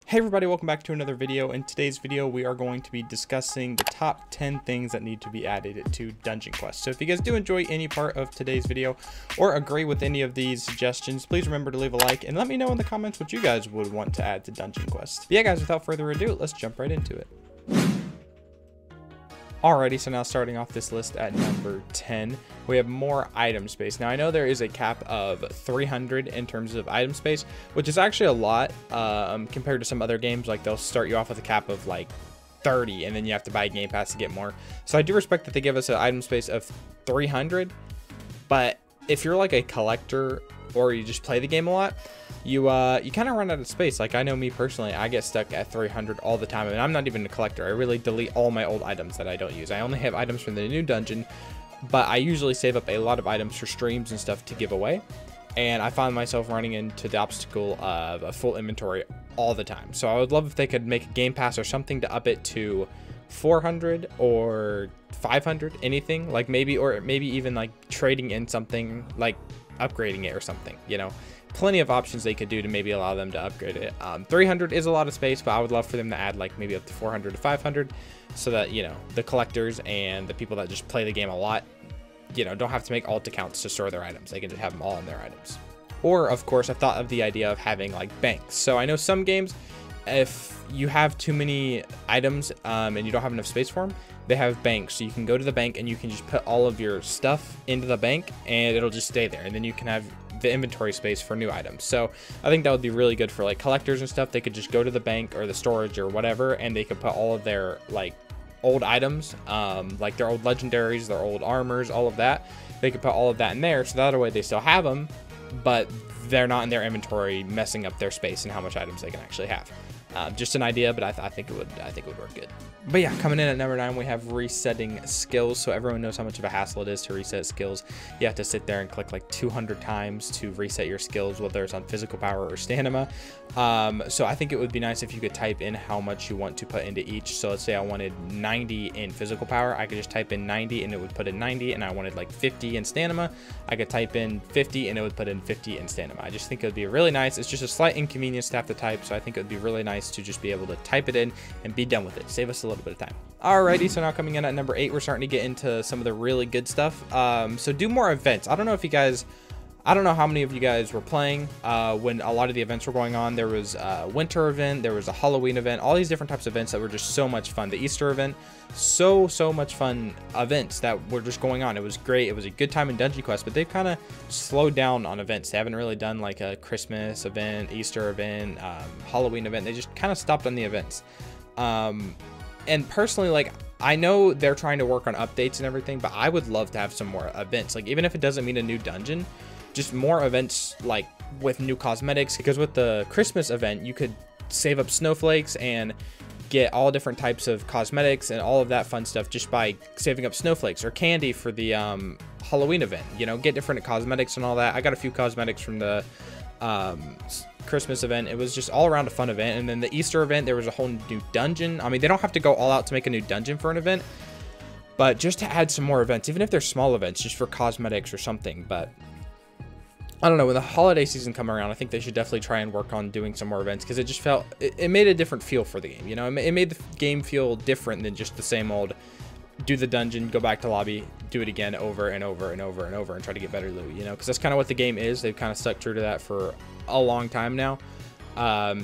Hey everybody, welcome back to another video. In today's video, we are going to be discussing the top 10 things that need to be added to Dungeon Quest. So if you guys do enjoy any part of today's video or agree with any of these suggestions, please remember to leave a like and let me know in the comments what you guys would want to add to Dungeon Quest. But yeah guys, without further ado, let's jump right into it. Alrighty, so now starting off this list at number 10, we have more item space. Now I know there is a cap of 300 in terms of item space, which is actually a lot compared to some other games. Like they'll start you off with a cap of like 30 and then you have to buy a Game Pass to get more. So I do respect that they give us an item space of 300, but if you're like a collector or you just play the game a lot, you kind of run out of space. Like I know me personally, I get stuck at 300 all the time, and I'm not even a collector. I really delete all my old items that I don't use. I only have items from the new dungeon, but I usually save up a lot of items for streams and stuff to give away, and I find myself running into the obstacle of a full inventory all the time. So I would love if they could make a Game Pass or something to up it to 400 or 500, anything like maybe even like trading in something, like upgrading it or something, you know. Plenty of options they could do to maybe allow them to upgrade it. 300 is a lot of space, but I would love for them to add like maybe up to 400 to 500 so that, you know, the collectors and the people that just play the game a lot, you know, don't have to make alt accounts to store their items. They can just have them all in their items. Or of course, I thought of the idea of having like banks. So I know some games, if you have too many items and you don't have enough space for them, they have banks. So you can go to the bank and you can just put all of your stuff into the bank and it'll just stay there. And then you can have the inventory space for new items. So I think that would be really good for like collectors and stuff. They could just go to the bank or the storage or whatever, and they could put all of their like old items, like their old legendaries, their old armors, all of that. They could put all of that in there, so that way they still have them, but they're not in their inventory messing up their space and how much items they can actually have. Just an idea, but I think it would work good. But yeah, coming in at number 9, we have resetting skills. So everyone knows how much of a hassle it is to reset skills. You have to sit there and click like 200 times to reset your skills, whether it's on physical power or stamina. So I think it would be nice if you could type in how much you want to put into each. So let's say I wanted 90 in physical power, I could just type in 90 and it would put in 90, and I wanted like 50 in stamina, I could type in 50 and it would put in 50 in stamina. I just think it would be really nice. It's just a slight inconvenience to have to type, so I think it would be really nice to just be able to type it in and be done with it. Save us a little bit of time. Alrighty, so now coming in at number 8, we're starting to get into some of the really good stuff. So do more events. I don't know how many of you guys were playing when a lot of the events were going on. There was a winter event, there was a Halloween event, all these different types of events that were just so much fun. The Easter event, so much fun events that were just going on. It was great. It was a good time in Dungeon Quest, but they've kind of slowed down on events. They haven't really done like a Christmas event, Easter event, Halloween event. They just kind of stopped on the events. And personally, like, I know they're trying to work on updates and everything, but I would love to have some more events. Like, even if it doesn't mean a new dungeon, just more events like with new cosmetics, because with the Christmas event, you could save up snowflakes and get all different types of cosmetics and all of that fun stuff just by saving up snowflakes, or candy for the Halloween event, you know, get different cosmetics and all that. I got a few cosmetics from the Christmas event. It was just all around a fun event. And then the Easter event, there was a whole new dungeon. I mean, they don't have to go all out to make a new dungeon for an event, but just to add some more events, even if they're small events, just for cosmetics or something. But I don't know, when the holiday season come around, I think they should definitely try and work on doing some more events, because it just felt, it made a different feel for the game, you know. It made the game feel different than just the same old do the dungeon, go back to lobby, do it again over and over and over and over and try to get better loot, you know, because that's kind of what the game is. They've kind of stuck true to that for a long time now.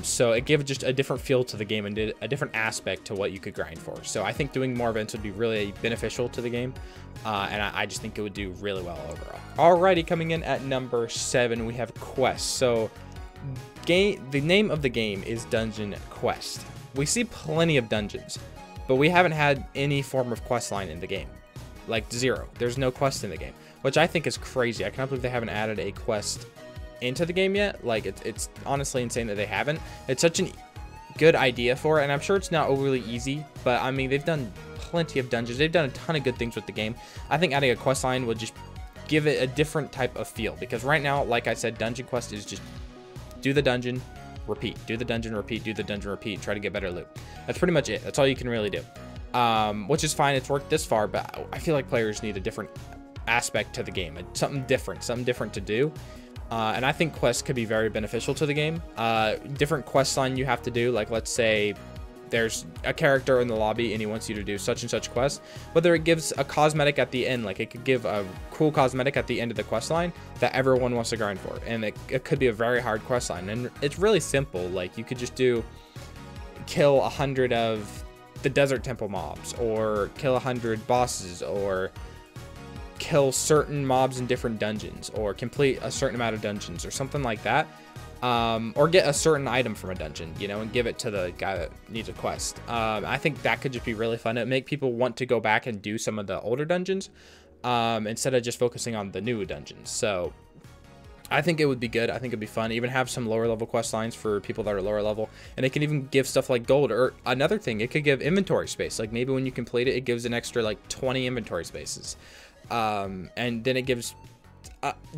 So it gave just a different feel to the game and did a different aspect to what you could grind for. So I think doing more events would be really beneficial to the game, and I just think it would do really well overall. Alrighty, coming in at number 7, we have quests. So the name of the game is Dungeon Quest. We see plenty of dungeons, but we haven't had any form of quest line in the game. Like zero. There's no quest in the game, which I think is crazy. I cannot believe they haven't added a quest into the game yet. Like, it's honestly insane that they haven't. It's such a good idea for it, and I'm sure it's not overly easy, but I mean, they've done plenty of dungeons. They've done a ton of good things with the game. I think adding a quest line would just give it a different type of feel, because right now, like I said, Dungeon Quest is just do the dungeon, repeat, do the dungeon, repeat, do the dungeon, repeat, try to get better loot. That's pretty much it. That's all you can really do, which is fine. It's worked this far, but I feel like players need a different aspect to the game, something different to do. And I think quests could be very beneficial to the game. Different quest line you have to do, like let's say there's a character in the lobby and he wants you to do such and such quest, whether it gives a cosmetic at the end, like it could give a cool cosmetic at the end of the quest line that everyone wants to grind for, and it could be a very hard quest line, and it's really simple. Like you could just do kill 100 of the desert temple mobs, or kill 100 bosses, or kill certain mobs in different dungeons, or complete a certain amount of dungeons or something like that. Or get a certain item from a dungeon, you know, and give it to the guy that needs a quest. I think that could just be really fun. It make people want to go back and do some of the older dungeons, instead of just focusing on the new dungeons. So I think it would be good. I think it'd be fun. Even have some lower level quest lines for people that are lower level, and it can even give stuff like gold, or another thing, it could give inventory space. Like maybe when you complete it, it gives an extra like 20 inventory spaces, and then it gives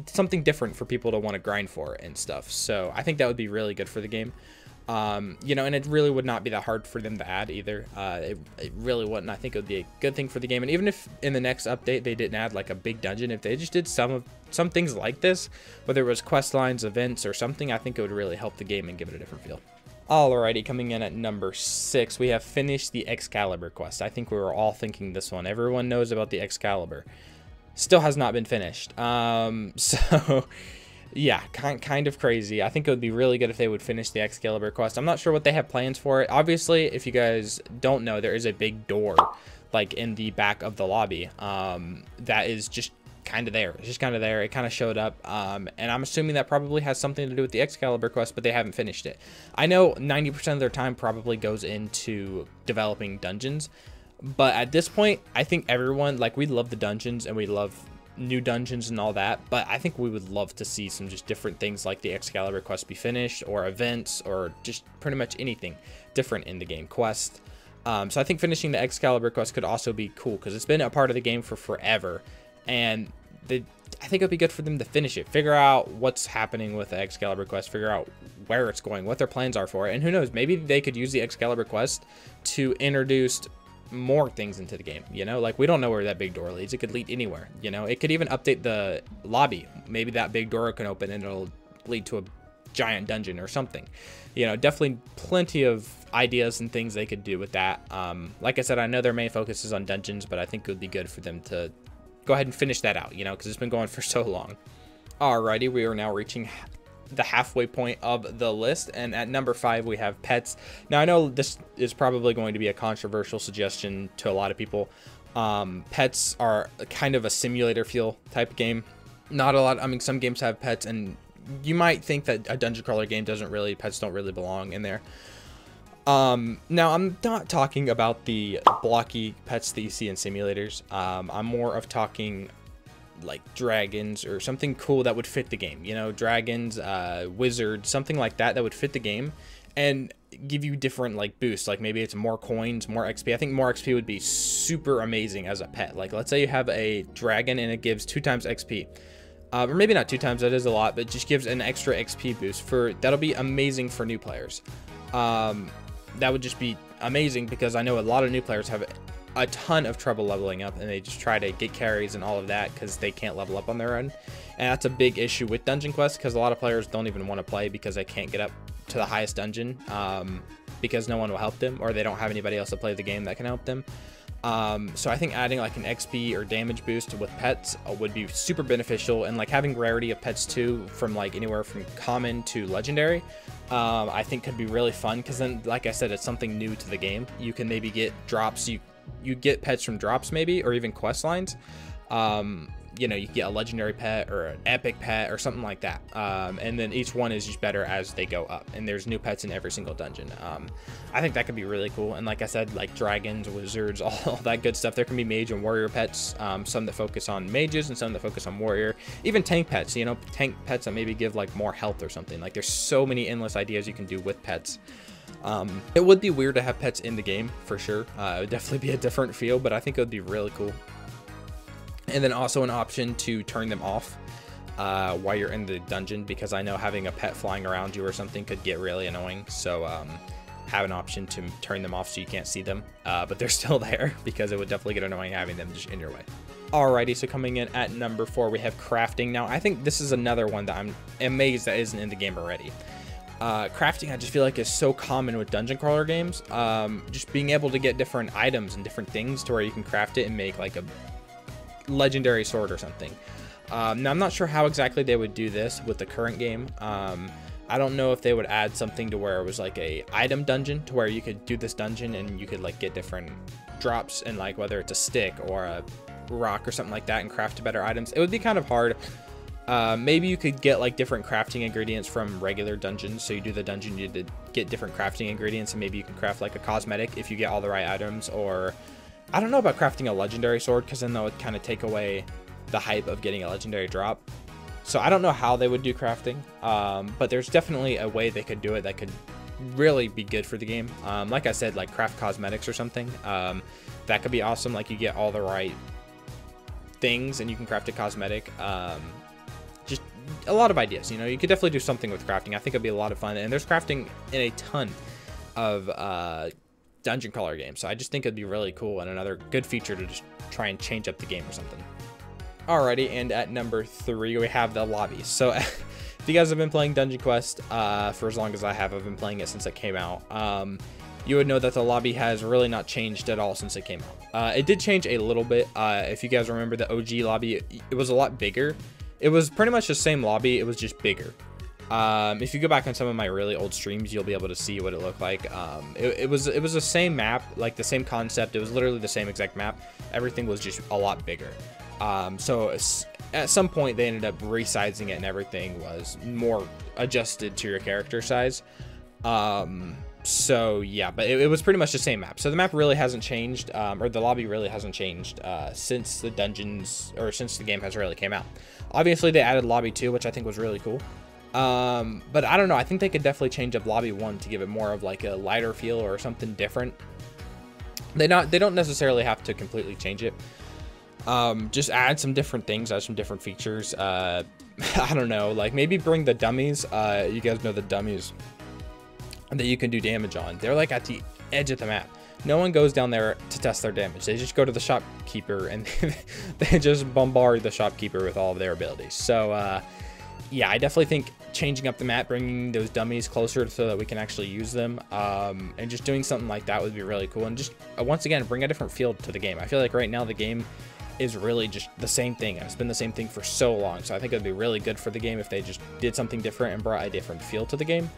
something different for people to want to grind for and stuff. So I think that would be really good for the game. You know, and it really would not be that hard for them to add either. It really wouldn't. I think it would be a good thing for the game. And even if in the next update they didn't add like a big dungeon, if they just did some things like this, whether it was quest lines, events, or something, I think it would really help the game and give it a different feel. Alrighty, coming in at number 6, we have finished the Excalibur quest. I think we were all thinking this one. Everyone knows about the Excalibur. Still has not been finished. So yeah, kind of crazy. I think it would be really good if they would finish the Excalibur quest. I'm not sure what they have plans for it. Obviously, if you guys don't know, there is a big door like in the back of the lobby, that is just kind of there. It's just kind of there. It kind of showed up, and I'm assuming that probably has something to do with the Excalibur quest, but they haven't finished it. I know 90% of their time probably goes into developing dungeons, but at this point, I think everyone, like, we love the dungeons and we love new dungeons and all that, but I think we would love to see some just different things like the Excalibur quest be finished, or events, or just pretty much anything different in the game quest. So I think finishing the Excalibur quest could also be cool, because it's been a part of the game for forever, and I think it'd be good for them to finish it, figure out what's happening with the Excalibur quest, figure out where it's going, what their plans are for it, and who knows, maybe they could use the Excalibur quest to introduce more things into the game, you know, like we don't know where that big door leads. It could lead anywhere, you know. It could even update the lobby. Maybe that big door can open and it'll lead to a giant dungeon or something, you know. Definitely plenty of ideas and things they could do with that. Like I said, I know their main focus is on dungeons, but I think it would be good for them to go ahead and finish that out, you know, because it's been going for so long. Alrighty, we are now reaching the halfway point of the list, and at number 5 we have pets. Now I know this is probably going to be a controversial suggestion to a lot of people. Pets are kind of a simulator feel type of game. Not a lot, I mean, some games have pets, and you might think that a dungeon crawler game pets don't really belong in there. Now I'm not talking about the blocky pets that you see in simulators. I'm more of talking like dragons or something cool that would fit the game, you know, dragons, wizards, something like that would fit the game and give you different like boosts. Like maybe it's more coins, more XP. I think more XP would be super amazing as a pet. Like let's say you have a dragon and it gives 2 times XP, or maybe not 2 times, that is a lot, but just gives an extra XP boost. That'll be amazing for new players. That would just be amazing, because I know a lot of new players have a ton of trouble leveling up, and they just try to get carries and all of that because they can't level up on their own. And that's a big issue with Dungeon Quest, because a lot of players don't even want to play because they can't get up to the highest dungeon, because no one will help them, or they don't have anybody else to play the game that can help them. So I think adding like an XP or damage boost with pets would be super beneficial, and like having rarity of pets too, from like anywhere from common to legendary, I think could be really fun, because then, like I said, it's something new to the game. You can maybe get drops, you get pets from drops maybe, or even quest lines. You know, you get a legendary pet or an epic pet or something like that, and then each one is just better as they go up, and there's new pets in every single dungeon. I think that could be really cool. And like I said, like dragons, wizards, all that good stuff. There can be mage and warrior pets, some that focus on mages and some that focus on warrior, even tank pets, you know, tank pets that maybe give like more health or something. Like there's so many endless ideas you can do with pets. It would be weird to have pets in the game for sure. It would definitely be a different feel, but I think it would be really cool. And then also an option to turn them off while you're in the dungeon, because I know having a pet flying around you or something could get really annoying. So have an option to turn them off so you can't see them, but they're still there, because it would definitely get annoying having them just in your way. Alrighty, so coming in at number 4, we have crafting. Now, I think this is another one that I'm amazed that isn't in the game already. Crafting, I just feel like is so common with dungeon crawler games. Just being able to get different items and different things to where you can craft it and make like a legendary sword or something. Now, I'm not sure how exactly they would do this with the current game. I don't know if they would add something to where it was like a item dungeon to where you could do this dungeon and you could like get different drops and like whether it's a stick or a rock or something like that and craft better items. It would be kind of hard. Maybe you could get like different crafting ingredients from regular dungeons. So you do the dungeon, you need to get different crafting ingredients, and maybe you can craft like a cosmetic if you get all the right items. Or I don't know about crafting a legendary sword, because then that would kind of take away the hype of getting a legendary drop. So I don't know how they would do crafting, but there's definitely a way they could do it that could really be good for the game. Like I said, like craft cosmetics or something. That could be awesome. Like you get all the right things and you can craft a cosmetic. Just a lot of ideas, you know. You could definitely do something with crafting. I think it'd be a lot of fun, and there's crafting in a ton of dungeon crawler games, so I just think it'd be really cool and another good feature to just try and change up the game or something. Alrighty, and at number 3 we have the lobbies. So if you guys have been playing Dungeon Quest for as long as I've been playing it since it came out, you would know that the lobby has really not changed at all since it came out. It did change a little bit. If you guys remember the OG lobby, it was a lot bigger. It was pretty much the same lobby, it was just bigger. If you go back on some of my really old streams, you'll be able to see what it looked like. It was the same map, like the same concept. It was literally the same exact map. Everything was just a lot bigger. So at some point they ended up resizing it and everything was more adjusted to your character size. So yeah, but it was pretty much the same map. So the map really hasn't changed, or the lobby really hasn't changed since the dungeons, or since the game has really came out. Obviously they added lobby 2, which I think was really cool. But I don't know, I think they could definitely change up lobby 1 to give it more of like a lighter feel or something different. They don't necessarily have to completely change it. Just add some different things, add some different features. I don't know, like maybe bring the dummies. You guys know the dummies that you can do damage on. They're like at the edge of the map. No one goes down there to test their damage. They just go to the shopkeeper and they just bombard the shopkeeper with all of their abilities. So yeah, I definitely think changing up the map, bringing those dummies closer so that we can actually use them, and just doing something like that would be really cool. And just once again, bring a different feel to the game. I feel like right now the game is really just the same thing, and it's been the same thing for so long. So I think it'd be really good for the game if they just did something different and brought a different feel to the game.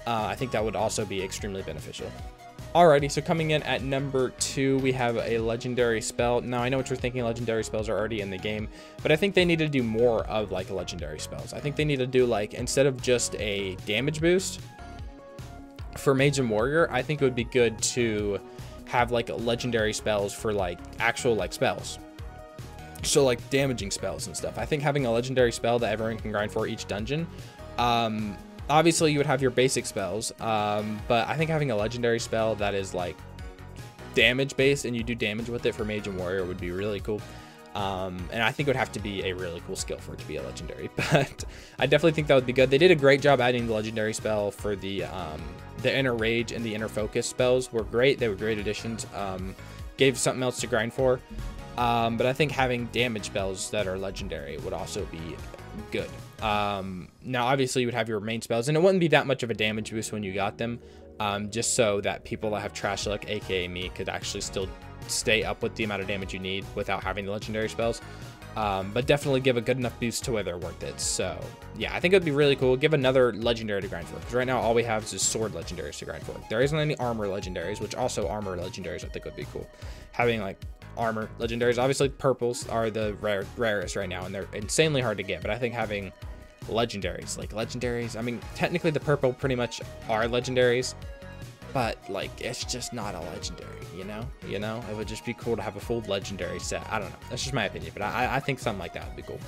I think that would also be extremely beneficial. Alrighty, so coming in at number 2, we have a legendary spell. Now, I know what you're thinking, legendary spells are already in the game, but I think they need to do more of like legendary spells. I think they need to do like, instead of just a damage boost for Mage and Warrior, I think it would be good to have like legendary spells for like actual like spells. So like damaging spells and stuff. I think having a legendary spell that everyone can grind for each dungeon, obviously you would have your basic spells, but I think having a legendary spell that is like damage based and you do damage with it for Mage and Warrior would be really cool. And I think it would have to be a really cool skill for it to be a legendary, but I definitely think that would be good. They did a great job adding the legendary spell for the Inner Rage and the Inner Focus spells were great. They were great additions. Gave something else to grind for. But I think having damage spells that are legendary would also be good. Now obviously you would have your main spells, and it wouldn't be that much of a damage boost when you got them, just so that people that have trash luck, aka me, could actually still stay up with the amount of damage you need without having the legendary spells. But definitely give a good enough boost to where they're worth it. So yeah, I think it'd be really cool. Give another legendary to grind for, because right now all we have is sword legendaries to grind for. There isn't any armor legendaries, which also armor legendaries I think would be cool. Having like armor legendaries, obviously purples are the rarest right now, and they're insanely hard to get, but I think having legendaries, I mean technically the purple pretty much are legendaries, but like it's just not a legendary, you know, it would just be cool to have a full legendary set. I don't know, that's just my opinion, but I think something like that would be cool.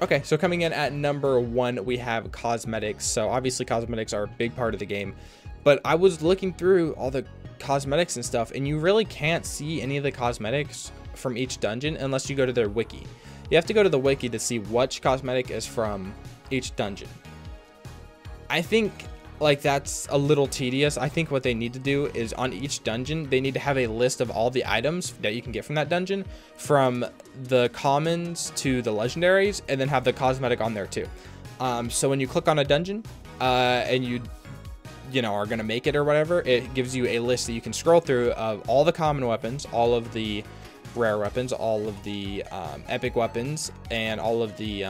Okay, so coming in at number 1, we have cosmetics. So obviously cosmetics are a big part of the game, but I was looking through all the cosmetics and stuff, and you really can't see any of the cosmetics from each dungeon unless you go to their wiki. You have to go to the wiki to see which cosmetic is from each dungeon. I think like that's a little tedious. I think what they need to do is on each dungeon, they need to have a list of all the items that you can get from that dungeon, from the commons to the legendaries, and then have the cosmetic on there too. So when you click on a dungeon and you know, are going to make it or whatever, it gives you a list that you can scroll through of all the common weapons, all of the rare weapons, all of the epic weapons, and all of the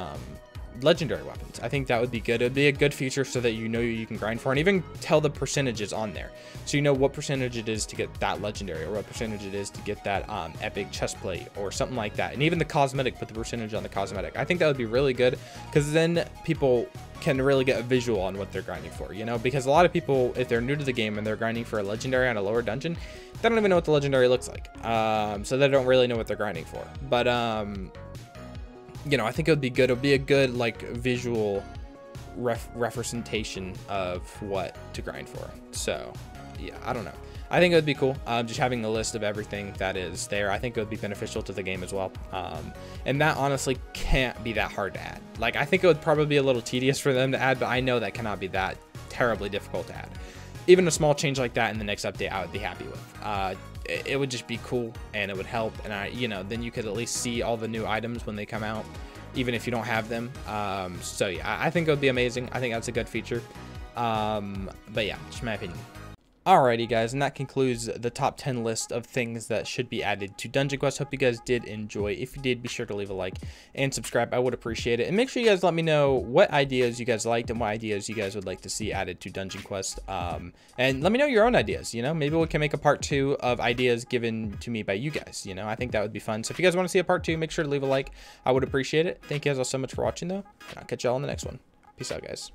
legendary weapons. I think that would be good. It would be a good feature so that you know you can grind for, and even tell the percentages on there, so you know what percentage it is to get that legendary, or what percentage it is to get that epic chest plate or something like that. And even the cosmetic, put the percentage on the cosmetic. I think that would be really good, because then people can really get a visual on what they're grinding for, you know, because a lot of people, if they're new to the game and they're grinding for a legendary on a lower dungeon, they don't even know what the legendary looks like, so they don't really know what they're grinding for. But you know, I think it would be good. It would be a good like visual representation of what to grind for. So yeah, I don't know. I think it would be cool. Just having a list of everything that is there. I think it would be beneficial to the game as well. And that honestly can't be that hard to add. Like, I think it would probably be a little tedious for them to add, but I know that cannot be that terribly difficult to add. Even a small change like that in the next update, I would be happy with. It would just be cool, and it would help, and you know, then you could at least see all the new items when they come out, even if you don't have them. So yeah, I think it would be amazing. I think that's a good feature. But yeah, just my opinion. Alrighty guys, and that concludes the top 10 list of things that should be added to Dungeon Quest. Hope you guys did enjoy. If you did, be sure to leave a like and subscribe. I would appreciate it. And make sure you guys let me know what ideas you guys liked and what ideas you guys would like to see added to Dungeon Quest. And let me know your own ideas, you know, maybe we can make a part 2 of ideas given to me by you guys, you know. I think that would be fun. So if you guys want to see a part 2, make sure to leave a like. I would appreciate it. Thank you guys all so much for watching though, and I'll catch y'all on the next one. Peace out, guys.